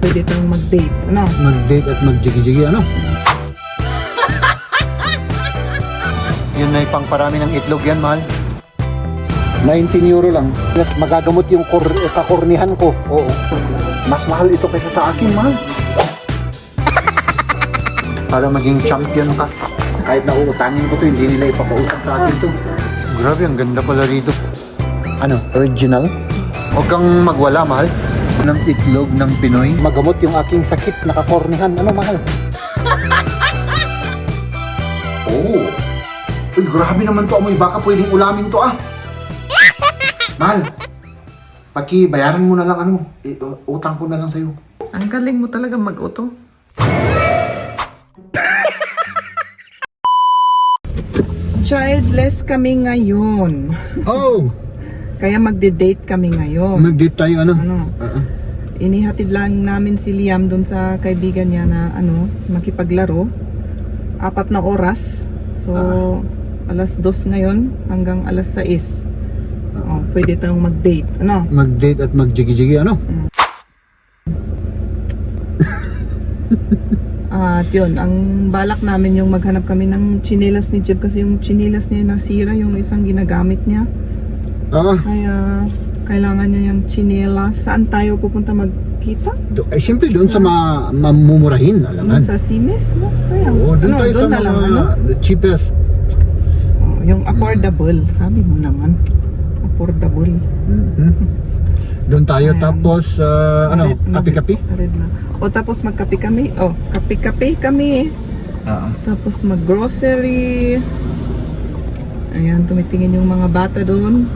pwede tayong mag-date. Ano? Mag-date at mag-jigi-jigi, ano? Yun na pang parami ng itlog yan, mahal. 19 euro lang. Magagamot yung kakornihan ko. Oo. Mas mahal ito kaysa sa akin, mahal. Para maging champion ka. Kahit na uutangin ko to, hindi nila ipapautang sa akin to. Grabe, ang ganda pala rito. Ano, original? Huwag kang magwala, mahal. Ng itlog ng Pinoy. Magamot yung aking sakit na kakornihan. Ano, mahal? Oo. Uy, grabe naman to. Amoy baka pwedeng ulamin to, ah. Mahal, bayaran mo na lang utang ko na lang sa'yo. Ang galing mo talaga mag-uto. Childless kami ngayon. Oh! Kaya magde-date kami ngayon. Mag-date tayo, ano? Inihatid lang namin si Liam doon sa kaibigan niya na makipaglaro. 4 na oras. So, alas 2 ngayon hanggang alas 6. Oh, pwede tayong mag-date. Ano? Mag-date at mag-jigi-jigi, ano? At yun, ang balak namin yung maghanap kami ng chinelas ni Jeb kasi yung chinelas niya nasira, yung isang ginagamit niya. Kaya kailangan niya yung chinelas. Saan tayo pupunta magkita? Ay, siyempre doon sa mamumurahin, alaman. Doon sa Simis? No? Kaya, Oo, doon tayo sa na mga the cheapest. Oh, yung affordable, sabi mo naman. Affordable. Doon tayo. Ayan. Tapos, kapi-kapi? O tapos magkape kami. O, kape-kape kami. Tapos mag-grocery. Ayan, tumitingin yung mga bata doon.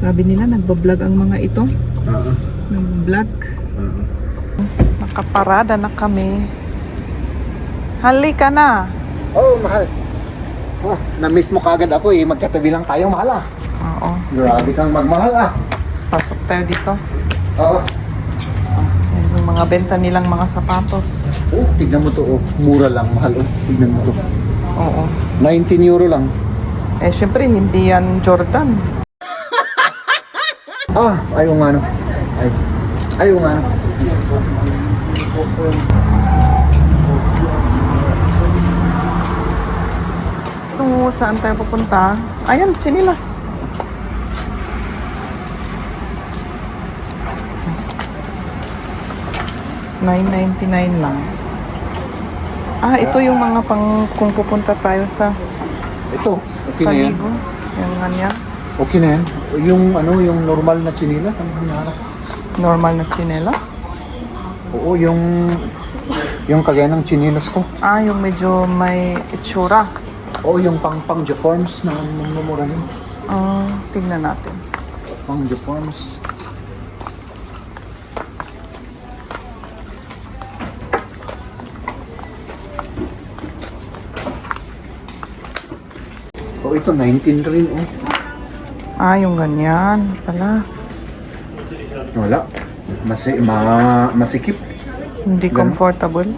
Sabi nila, nagbablog ang mga ito. Nag-vlog. Nakaparada na kami. Halika na. Oh, mahal. Na-miss mo kagad ako eh. Magkatabi lang tayo, mahal ah. Oo. Grabe kang magmahal ah. Pasok tayo dito. Oo. Ayan yung mga benta nilang mga sapatos. Oh, tignan mo to. Oh. Mura lang, mahal. Oh. Tignan mo to. Oo. 19 euro lang. Eh, syempre, hindi yan Jordan. Ayaw nga no. Ayaw nga no. So, saan tayo pupunta? Ayan, chinilas. $9.99 lang. Ito yung mga kung pupunta tayo sa Ito, okay na yan. Paligo. Yung ganyan. Okay na yan. Yung normal na chinilas, ang hinaharap. Normal na chinelas. Oo, yung kagaya ng chinilas ko. Yung medyo may itsura. Oo, yung pang Jaforms na mamumurahin. Tingnan natin. Pang Jaforms. Oh, ito 19 rin oh. Yung ganyan pala. Wala. Masikip. Hindi Ganun. comfortable.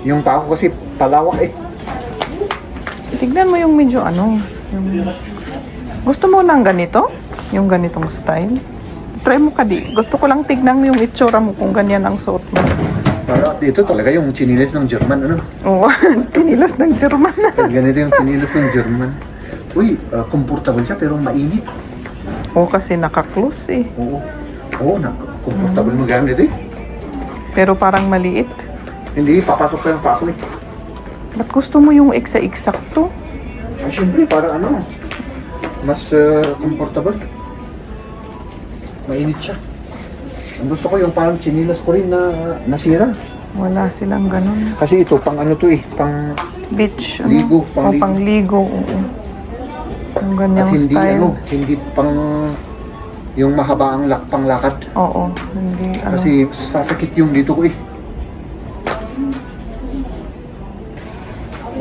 Yung paa ko kasi palawak eh. Tignan mo yung medyo yung... Gusto mo ng ganito? Yung ganitong style? Try mo ka di. Gusto ko lang tignan yung itsura mo kung ganyan ang suot mo. Ito talaga yung chinilas ng German, ano? Oo, chinilas ng German. Ganito yung chinilas ng German. Uy, comfortable siya pero mainit. Kasi naka-close eh. Oo, comfortable mo gamit eh. Pero parang maliit. Hindi, papasok pa yung pako eh. Ba't gusto mo yung eksakto? Ay, syempre, para mas comfortable. Mainit siya. Ang gusto ko yung parang chinilas ko rin na nasira. Wala silang ganun. Kasi ito, pang to eh, pang Beach. ligo, pang ligo. Pangligo. Oo. Yung ganyang At hindi style. hindi pang yung mahaba ang panglakad. Oo, hindi Kasi sasakit yung dito ko eh.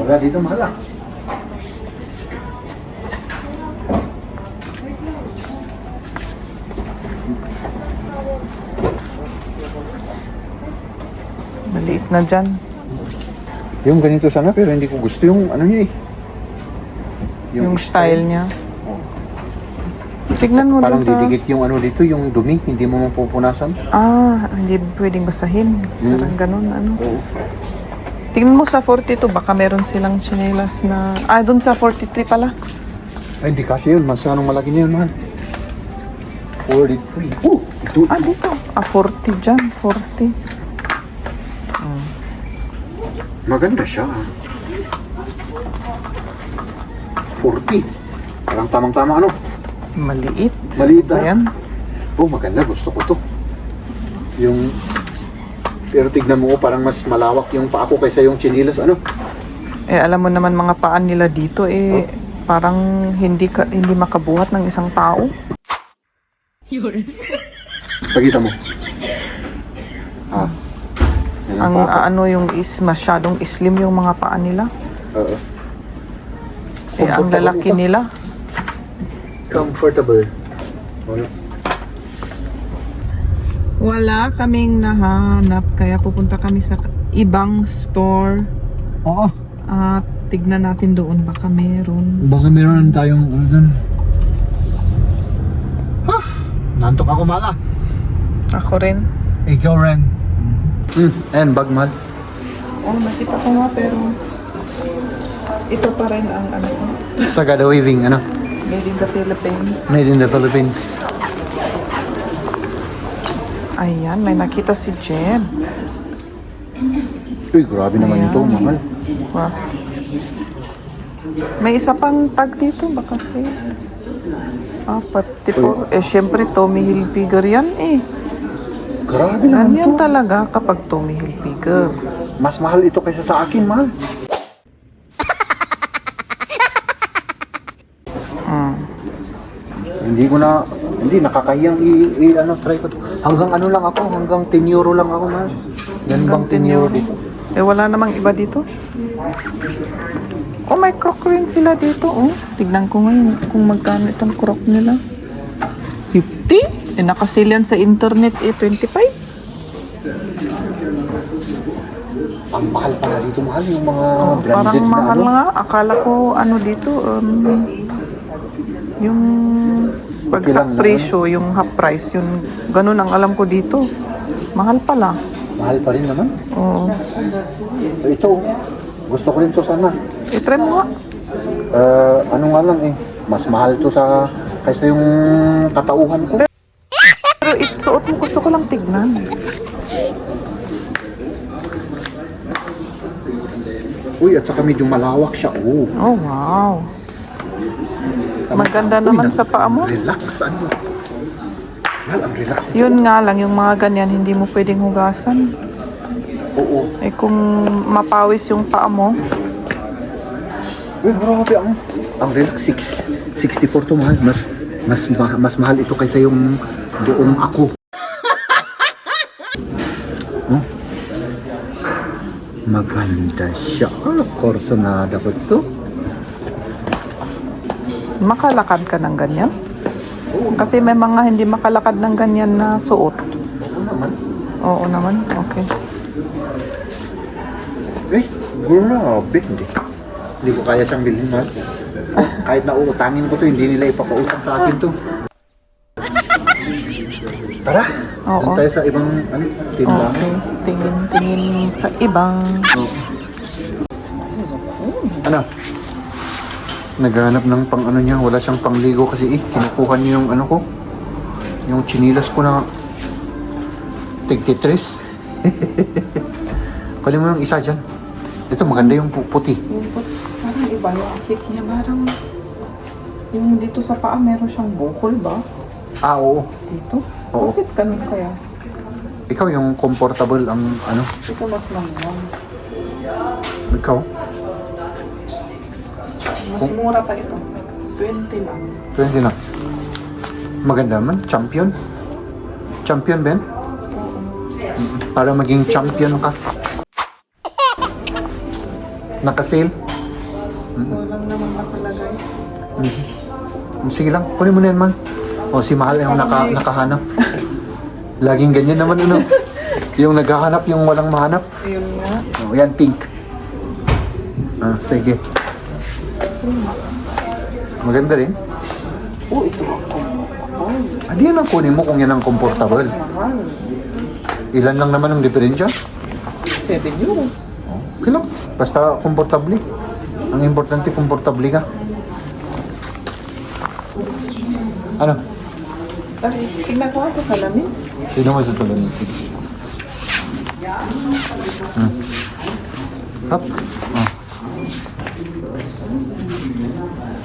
Wala dito, mahal ah. Maliit na dyan. Yung ganito sana pero hindi ko gusto yung niya eh. Yung style niya. Tignan mo Parang dun sa... didikit yung ano dito, yung dumi, hindi mo mapupunasan. Hindi pwedeng basahin. Parang ganun, ano. Oo. Tingnan mo sa 42, baka meron silang chinelas na... dun sa 43 pala. Ay, hindi kasi yun. Mas anong malaki na yun, mahal. 43. Ito. Dito. 40 dyan, 40. Maganda siya. 40. Parang tamang-tama, ano? Maliit. Maliit, ah. Ayan. Maganda. Gusto ko to. Yung... Pero tignan mo, parang mas malawak yung paa ko kaysa yung chinilas, ano? Alam mo naman mga paan nila dito, parang hindi makabuhat ng isang tao. Pagkita mo. Yan ang paa ko. Yung masyadong slim yung mga paan nila. Oo. Ang lalaki ito. nila. Comfortable. Wala. Wala kaming nahanap, kaya pupunta kami sa ibang store. Oo. Tignan natin doon, baka meron. Baka meron tayong ano dun. Nantok ako, mala. Ako rin. Ikaw rin. Ayan, bag, mahal. Nakita ko nga, pero ito pa rin ang ano ko. Sagada weaving, ano? Made in the Philippines. Made in the Philippines. Ayan, may nakita si Jen. Uy, grabe naman Ayan. ito, mahal. Was. May isa pang tag dito, baka kasi. Pati po. Syempre, Tommy Hilfiger yan Grabe naman Ganyan ito. talaga kapag Tommy Hilfiger. Mas mahal ito kaysa sa akin, mahal. Hindi nakakahiyang try ko to. Hanggang ano lang ako, hanggang 10 euro lang ako, mahal. Yan bang 10 euro dito? Wala namang iba dito. May croc rin sila dito. Tignan ko ngayon kung magkano itong croc nila. 50? Nakasale yan sa internet 25? Ang mahal pala dito, mahal. Yung mga branded Parang na mahal ano. nga. Akala ko dito, yung pag Okay sa lang presyo, yung half price, yun, ganun ang alam ko dito. Mahal pala. Mahal pa rin naman. Oo. Ito, gusto ko rin to sana. I-try mo nga. Ano nga lang mas mahal to kaysa yung katauhan ko. Pero suot mo, gusto ko lang tignan. Uy, at saka medyo malawak siya. Oh, wow. Maganda naman sa paa mo. Relax, ano? Mahal, ang relax. Yun nga lang, yung mga ganyan, hindi mo pwedeng hugasan. Oo. Kung mapawis yung paa mo, Uy, grabe ang relax. 64 to, mahal. Mas mahal ito kaysa yung buong ako. Maganda siya. Corsonada ko ito. makalakad ka ng ganyan. Kasi may mga hindi makalakad ng ganyan na suot. Oo naman. Oo naman, okay. Grabe. Hindi ko kaya siyang bilhin, mahal. Kahit na uutangin ko to, hindi nila ipapautang sa akin to. Tara. Oo. Doon tayo sa ibang tindahan. Okay, tingin sa ibang. Ano? Naghanap ng pang ano niya, wala siyang pangligo kasi kinukuha niya yung ano ko. Yung chinilas ko na tig-tetris. Kunin mo yung isa dyan. Ito maganda yung puti. Parang iba yung fit niya, parang yung dito sa paa meron siyang bukol ba? Oo. Dito? Oo. Bakit ganun kaya? Ikaw yung comfortable ang ano. Ito mas lang. Ikaw? Mas mura pa ito. 20 lang. 20 na. Maganda man. Champion. Champion, Ben? Para maging champion ka. Naka-sale? Walang naman nakalagay. Sige lang, kunin mo na yan, man. O, si Mahal yung nakahanap. Laging ganyan naman, ano. Yung naghahanap, yung walang mahanap. Ayun nga. O, yan, pink. Sige. Maganda rin. Oh, ito ako. Adi yan ang kunin mo kung yan ang comfortable. Mahal. Ilan lang naman ang diferensya? 7 euro. Okay lang. Basta komportable. Ang importante, komportable ka. Ano? Ay, tingnan ko nga sa salamin. Sino mo sa tulanin? Sige. Hop.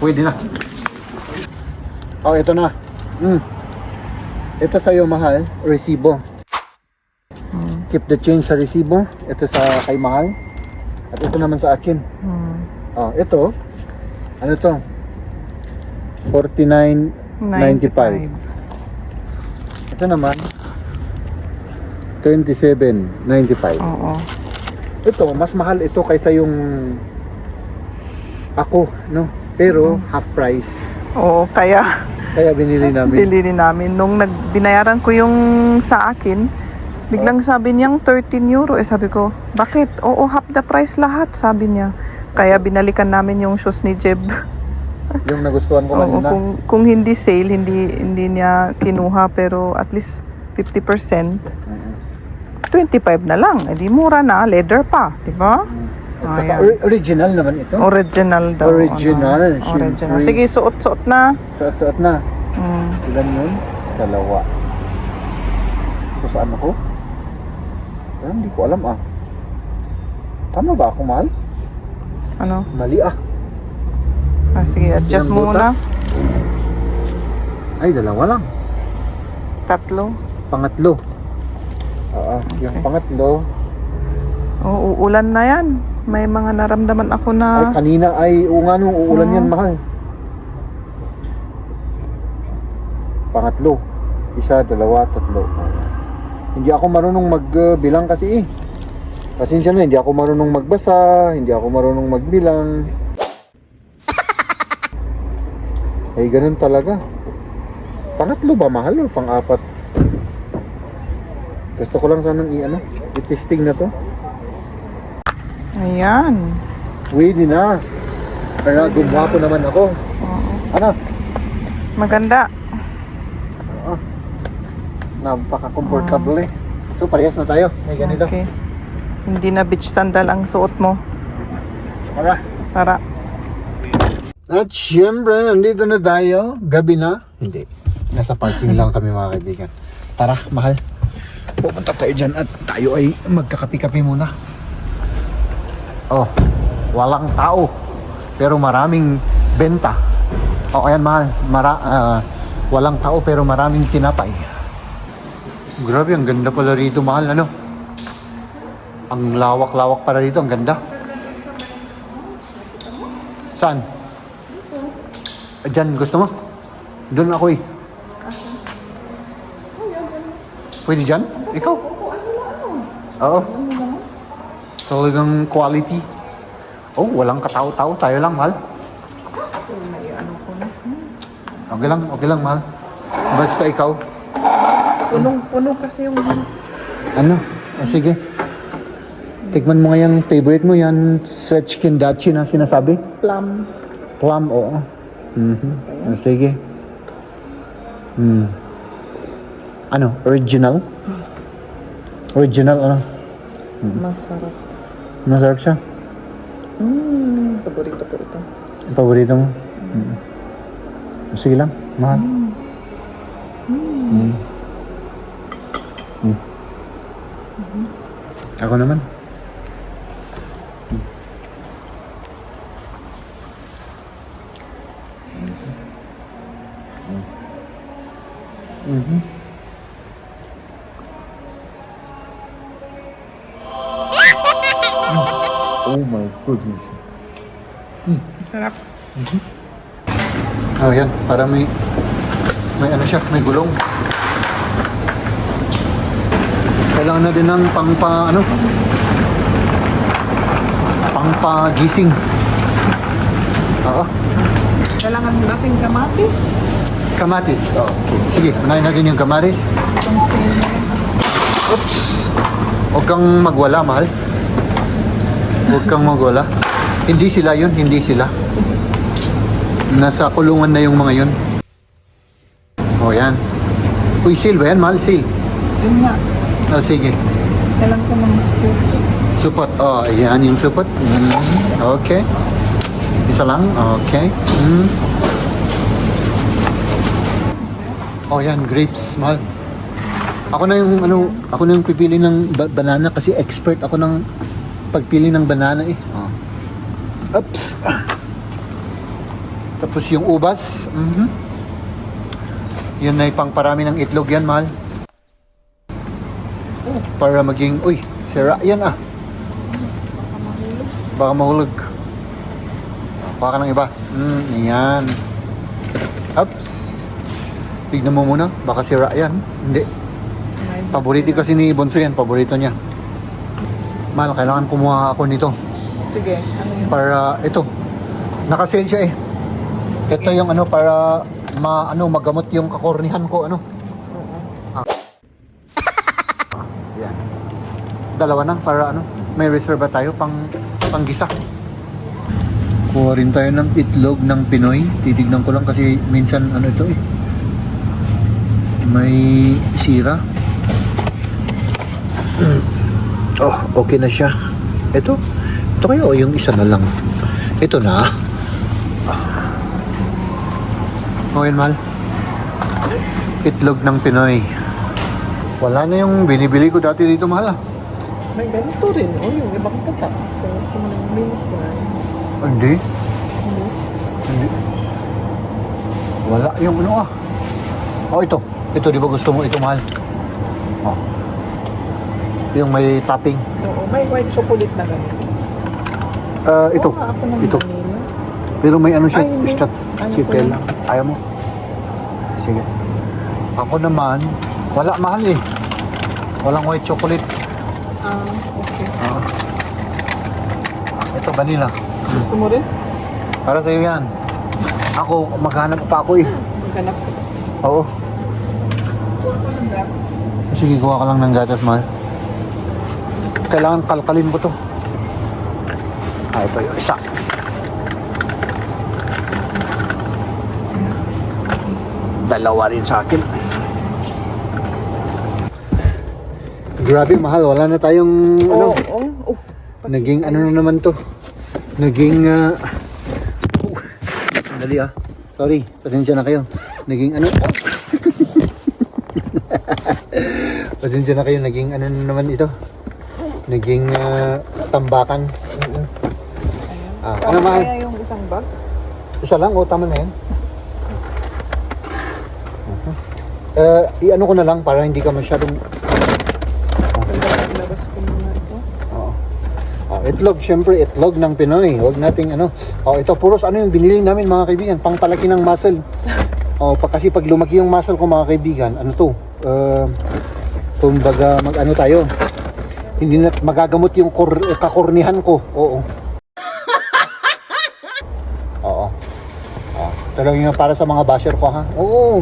Pwede na. Oh, ito na. Ito sa'yo, mahal. Resibo. Keep the change sa resibo. Ito sa kay mahal. At ito naman sa akin. Oh, ito. Ano to? 49.95. Ito naman 27.95. Oo. Ito, mas mahal ito kaysa yung ako, no? Pero half price. Oo, kaya Kaya binili namin. bilhin namin. Nung binayaran ko yung sa akin, biglang sabi niyang 13 euro. Sabi ko, bakit? Oo, half the price lahat, sabi niya. Kaya binalikan namin yung shoes ni Jeb. Yung nagustuhan ko Oo, kanina. kung hindi sale, hindi niya kinuha, pero at least 50%. 25 na lang. Di mura na, leather pa, di ba? At saka Ayan. original naman ito. Original daw. Original, Original. syempre. Sige, suot-suot na. Suot-suot na. Mm. Ilan yun? 2. So, saan ako? Pero hindi ko alam ah. Tama ba ako, mahal? Ano? Mali ah. Sige, adjust Ilang mo muna. butas? Ay, 2 lang. 3. Pangatlo. Oo, yung Okay. pangatlo. Oo, uulan na yan. May mga naramdaman ako Ay, na... kanina ay nga nung uulan yan, mahal. Pangatlo. 1, 2, 3. Hindi ako marunong magbilang kasi eh. Pasensya na, hindi ako marunong magbasa, hindi ako marunong magbilang. Ay, ganun talaga. Pangatlo ba, mahal, o pang-4? Gusto ko lang sanang i-testing na to. Ayan. Pwede na. Kaya gumawa ko naman ako. Oo. Ano? Maganda. Napaka-comfortable eh. So, parehas na tayo. May ganito. Okay. Hindi na beach sandal ang suot mo. Tara. Tara. At syempre, nandito na tayo. Gabi na. Hindi. Nasa parking lang kami, mga kaibigan. Tara, mahal. Pupunta tayo dyan at tayo ay magkakapi-kapi muna. Oh, walang tao. Pero maraming benta. Oh, ayan, mahal. Walang tao pero maraming tinapay. Grabe, ang ganda pala rito, mahal. Ano? Ang lawak-lawak pala rito. Ang ganda. Saan? Diyan, gusto mo? Doon ako eh. Pwede dyan? Ikaw? Oo. Talagang quality. Oh, walang katao-tao. Tayo lang, mahal. Okay lang, mahal. Basta ikaw. Punong-puno kasi yung... Ano? Sige. Tikman mo nga yung favorite mo, yan stretch kindachi na sinasabi. Plum. Plum, oo. Sige. Ano? Original? Original, ano? Masarap. Masarap siya. Paborito ko ito. Paborito mo? Sige lang, mahal. Ako naman. Oh my goodness. Masarap. Oh, yan. Para may ano siya, may gulong. Kailangan na din ng pangpagising. Oo. Kailangan natin kamatis. Kamatis. Oh, okay. Sige, unahin natin yung kamatis. Oops. Huwag kang magwala, mahal. Huwag kang magwala. Hindi sila yun, hindi sila. Nasa kulungan na yung mga yun. O yan. Uy, sale ba yan, mahal? Sale. Yun nga. Oh, sige. Kailan ko ng soup. Supot. Oh, yan yung supot. Okay. Isa lang. Okay. Oh, yan. Grapes, mahal. Ako na yung, ako na yung pipili ng banana kasi expert ako ng pagpili ng banana eh. Oh. Oops. Tapos yung ubas. Yun ay pangparami ng itlog yan, mahal. Para maging, uy, sira yan ah. Baka mahulog. Baka ka ng iba. Yan. Oops. Tignan mo muna, baka sira yan. Hindi. Paborito kasi ni Bonso yan, paborito niya. Mahal, kailangan kumuha ako nito. Sige, ano yun? Para, ito. Nakasale siya eh. Ito yung para magamot yung kakornihan ko, Yan. Dalawa na para may reserva tayo panggisa. Kuha rin tayo ng itlog ng Pinoy. Titignan ko lang kasi minsan ito eh. May sira. Oh, okay na siya. Ito kayo yung isa na lang. Ito na. Okay, mahal. Itlog ng Pinoy. Wala na yung binibili ko dati dito, mahal ah. May ganito rin. O, yung ibang tatak. So, sumunod yan. Hindi. Hindi. Wala yung Oh, ito. Ito, di ba gusto mo ito, mahal? Oh. Yung may topping. Oo, may white chocolate na ganito. Ito. Oo, ako ng Ito. vanilla. Pero may siya. Ay, hindi. Extra Ayaw chip ko lang. Ayaw mo? Sige. Ako naman, wala, mahal eh. Walang white chocolate. Okay. Ito, vanilla. Gusto mo rin? Para sa'yo yan. Ako, maghanap pa ako eh. Maghanap ko. Oo. Kuha ko ng gabi. Sige, kuha ka lang ng gatas, mahal. Kailangan kalkalin ko to. Ito yung isa. Dalawa rin sa akin. Grabe, mahal. Wala na tayong naging na naman to. Naging sandali ah. Sorry, pasensya na kayo. Naging pasensya na kayo. Naging na naman ito. Naging tambakan. Ano mahal? Kaya yung isang bag? Isa lang, tama na yan. I-ano ko na lang para hindi ka masyadong... Labas ko muna ito. Oo. Itlog, syempre, itlog ng Pinoy. Huwag nating ito, puros yung binili namin mga kaibigan, pangpalaki ng muscle. Kasi pag lumaki yung muscle ko mga kaibigan, kumbaga tayo, hindi na magagamot yung kakornihan ko. Oo. Talagang yung para sa mga basher ko, ha? Oo.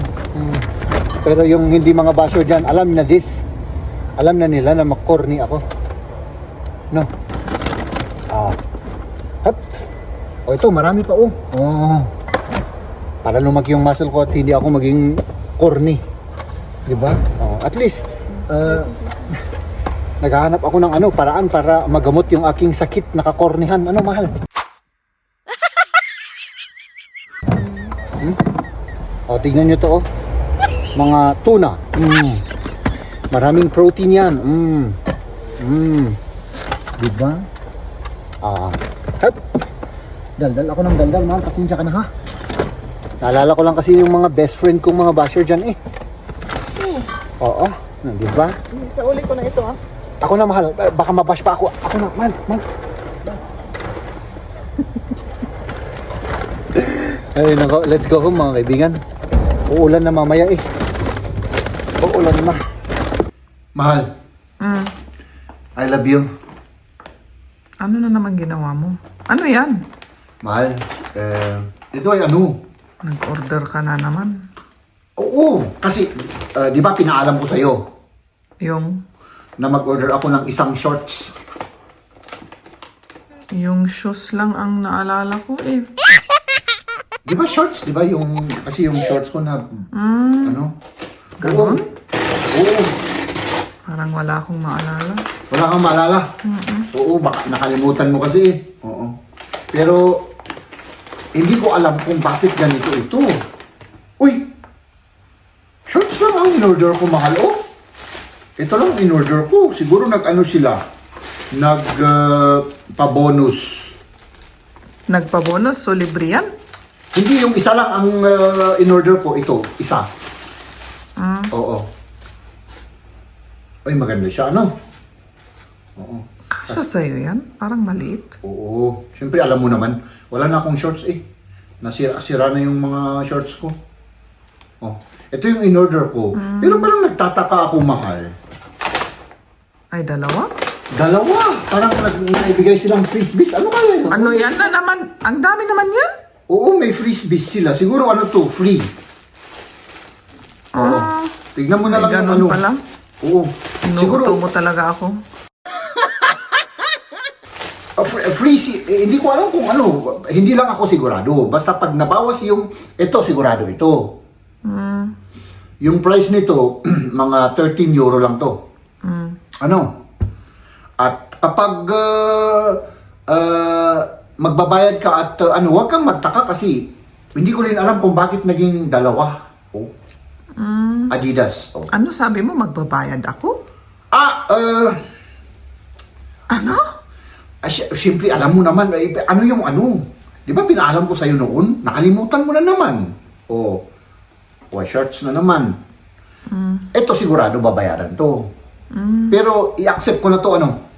Pero yung hindi mga basher dyan, alam na nila na makorni ako. No? Ito, marami pa, para lumaki yung muscle ko at hindi ako maging corny. Diba? At least, naghahanap ako ng paraan para magamot yung aking sakit na kakornihan. Mahal? Tignan nyo to, mga tuna. Maraming protein yan. Diba? Daldal ako ng daldal, mahal. Pasensya ka na, ha? Naalala ko lang kasi yung mga best friend kong mga basher dyan, eh. Oo. Diba? Sa uli ko na ito, ha? Ako na, mahal. Baka mabash pa ako. Ako na, mahal. Ay, let's go home, mga kaibigan. Uulan na mamaya, eh. Uulan na. Mahal. I love you. Ano na naman ginawa mo? Ano yan? Mahal, ito ay Nag-order ka na naman. Oo, kasi, di ba pinaalam ko sa'yo Yung? na mag-order ako ng isang shorts. Yung shoes lang ang naalala ko, eh. Di ba shorts? Di ba kasi yung shorts ko na, Ganon? Oo. Parang wala akong maalala. Wala kang maalala? Oo, baka nakalimutan mo kasi eh. Oo. Pero, hindi ko alam kung bakit ganito ito. Uy! Shorts lang ang in-order ko, mahal. Oh! Ito lang ang in-order ko. Siguro nag-ano sila. Nag-pa-bonus. Nagpa-bonus, so libre yan? Hindi, yung isa lang ang in-order ko. Ito, isa. Oo. Ay, maganda siya, ano? Oo. Kasya sa'yo yan? Parang maliit. Oo. Siyempre, alam mo naman, wala na akong shorts eh. Nasira na yung mga shorts ko. Oh. Ito yung in-order ko. Pero parang nagtataka ako, mahal. Ay, dalawa? Dalawa. Parang naibigay silang frisbees. Ano kaya yun? Ano yan na naman? Ang dami naman yan? Oo, may frisbees sila. Siguro ano to, free. Oo. Tignan mo na Ay, lang yung ganun ano. pala. Oo. Inuuto mo talaga ako. Hindi ko alam kung ano. Hindi lang ako sigurado. Basta pag nabawas yung, ito sigurado ito. Yung price nito, mga 13 euro lang to. Ano? At kapag magbabayad ka at ano, huwag kang magtaka kasi hindi ko rin alam kung bakit naging dalawa. Oh. Adidas. Oh. Ano sabi mo, magbabayad ako? Ano? Siyempre, alam mo naman, ano yung ano? Di ba pinaalam ko sa'yo noon? Nakalimutan mo na naman. Oh. Shirts na naman. Ito sigurado babayaran to. Pero i-accept ko na to ano.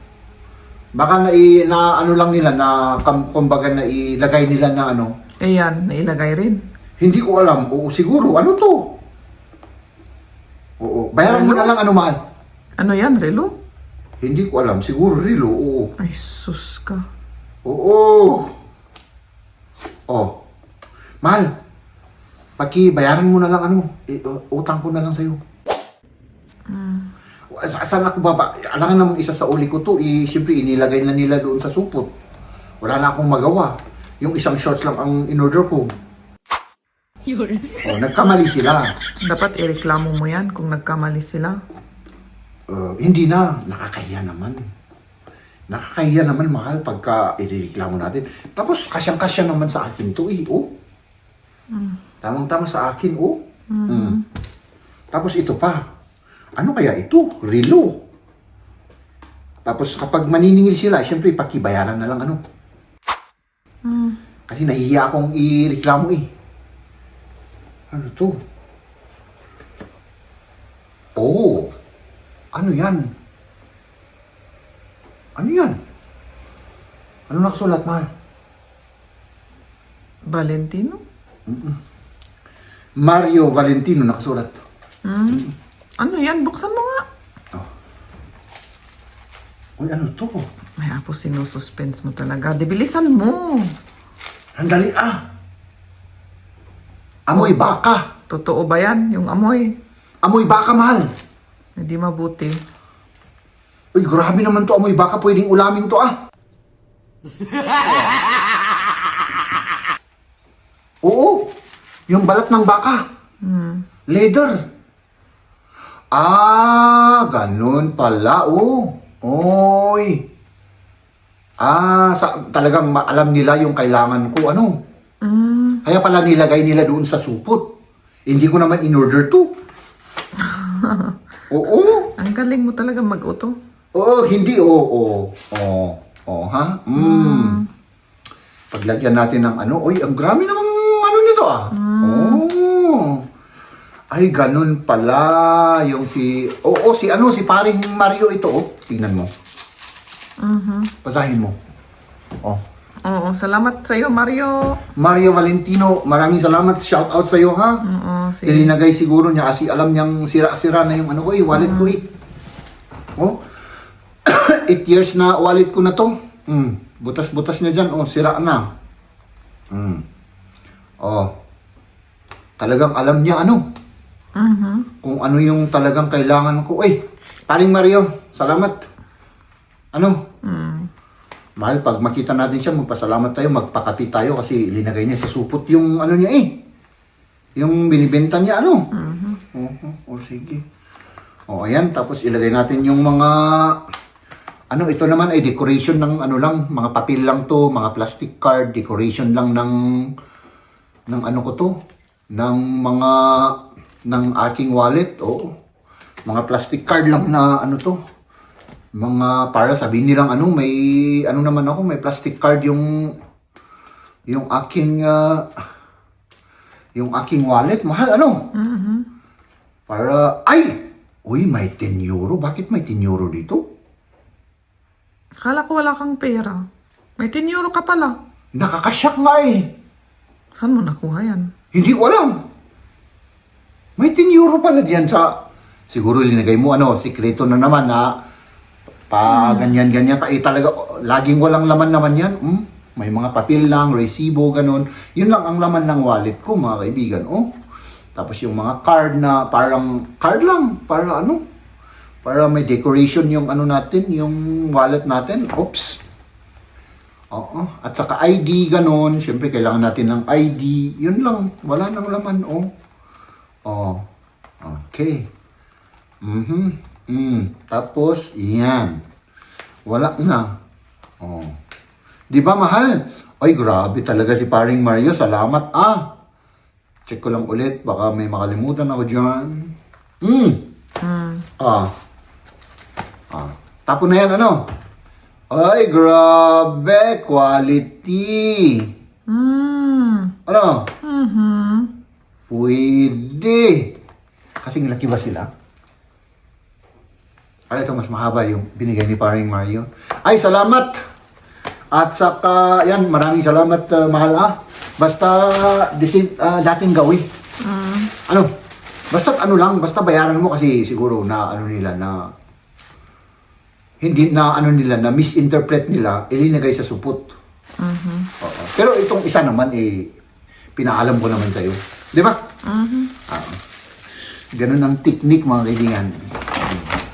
Baka na ano lang nila na kumbaga na ilagay nila na ano. Eh yan, nailagay rin. Hindi ko alam. Oo, siguro ano to? Oo, bayaran mo na lang ano, mahal. Ano yan, relo? Hindi ko alam. Siguro relo. Oo. Ay, sus ka. Oo. Oh. Mahal. Bayaran mo na lang ano. Utang ko na lang sa'yo. Saan ako alangan namang isa sa uli ko to. Siyempre, inilagay na nila doon sa supot. Wala na akong magawa. Yung isang shorts lang ang in-order ko. Oh, nagkamali sila. Dapat ireklamo mo yan kung nagkamali sila. Hindi na. Nakakahiya naman. Nakakahiya naman, mahal, pagka ireklamo natin. Tapos, kasyang-kasya naman sa akin to eh. Oh. Tamang-tama sa akin, oh. Tapos ito pa. Ano kaya ito? Relo. Tapos kapag maniningil sila, siyempre pakibayaran na lang ano. Kasi nahihiya akong ireklamo eh. Ano to? Oh. Ano yan? Ano yan? Ano nakasulat, mahal? Valentino? Mario Valentino nakasulat. Ano yan? Buksan mo nga. Uy, ano to? May apo, sinususpense mo talaga. Dibilisan mo. Handali Amoy baka. Totoo ba yan? Yung amoy? Amoy baka, mahal. Hindi mabuti. Uy, grabe naman to. Amoy baka. Pwedeng ulamin to Oo. Yung balat ng baka. Leather. Ganun pala. Oy. Talagang alam nila yung kailangan ko. Ano? Kaya pala nilagay nila doon sa supot. Hindi ko naman in-order to. Oo. Ang galing mo talaga mag-uto. Hindi. Ha? Paglagyan natin ng ano. Oy, ang grabe namang ano nito Ay, ganun pala. Yung si paring Mario ito. Tingnan mo. Basahin mo. Oo, salamat sa'yo, Mario. Mario Valentino, maraming salamat. Shout out sa'yo, ha? Oo, Ilinagay siguro niya kasi alam niyang sira-sira na yung ano ko wallet ko 8 years na wallet ko na to. Butas-butas niya dyan. Sira na. Talagang alam niya kung ano yung talagang kailangan ko. Paring Mario, salamat. Mahal, pag makita natin siya, magpasalamat tayo, magpakapi tayo kasi linagay niya sa supot yung ano niya Yung binibenta niya O sige. O ayan, tapos ilagay natin yung mga ano, ito naman ay decoration ng ano lang, mga papel lang to, mga plastic card, decoration lang ng ano ko to, ng mga ng aking wallet. O mga plastic card lang na ano to. Mga para sabihin nilang ano, may ano naman ako, may plastic card yung aking wallet, mahal ano? Para ay, uy, may 10 euro. Bakit may 10 euro dito? Akala ko wala kang pera. May 10 euro ka pala. Nakakasyak nga eh. Saan mo nakuha yan? Hindi ko alam. May 10 euro pala diyan sa siguro linagay mo ano, sikreto na naman na pa ganyan-ganyan ka. Eh talaga, laging walang laman naman yan. May mga papel lang, resibo, ganun. Yun lang ang laman ng wallet ko, mga kaibigan. Oh. Tapos yung mga card na parang, card lang, para ano? Para may decoration yung ano natin, yung wallet natin. Oops. Oo. At saka ID, ganun. Siyempre, kailangan natin ng ID. Yun lang. Wala nang laman, oh. Oh. Okay. Tapos, yan. Wala na. Oh. Di ba, mahal? Ay, grabe talaga si paring Mario. Salamat, Check ko lang ulit. Baka may makalimutan ako dyan. Tapon na yan, ano? Ay, grabe. Quality. Ano? Pwede. Kasing laki ba sila? Ay, ito mas mahaba yung binigay ni paring Mario. Ay, salamat! At saka, yan, maraming salamat, mahal Basta, dating gawin. Ano? Basta ano lang, basta bayaran mo kasi siguro na ano nila na hindi na ano nila na misinterpret nila, ilinagay sa supot. Oo. Pero itong isa naman pinaalam ko naman sa'yo. Di ba? Ganun ang technique, mga kaibigan.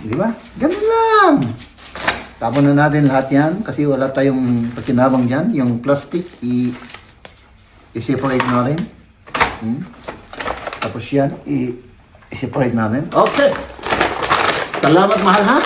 Di ba? Ganun lang. Tapon na natin lahat yan kasi wala tayong pakinabang dyan. Yung plastic, i-separate natin. Tapos yan, i-separate natin. Okay. Salamat, mahal, ha?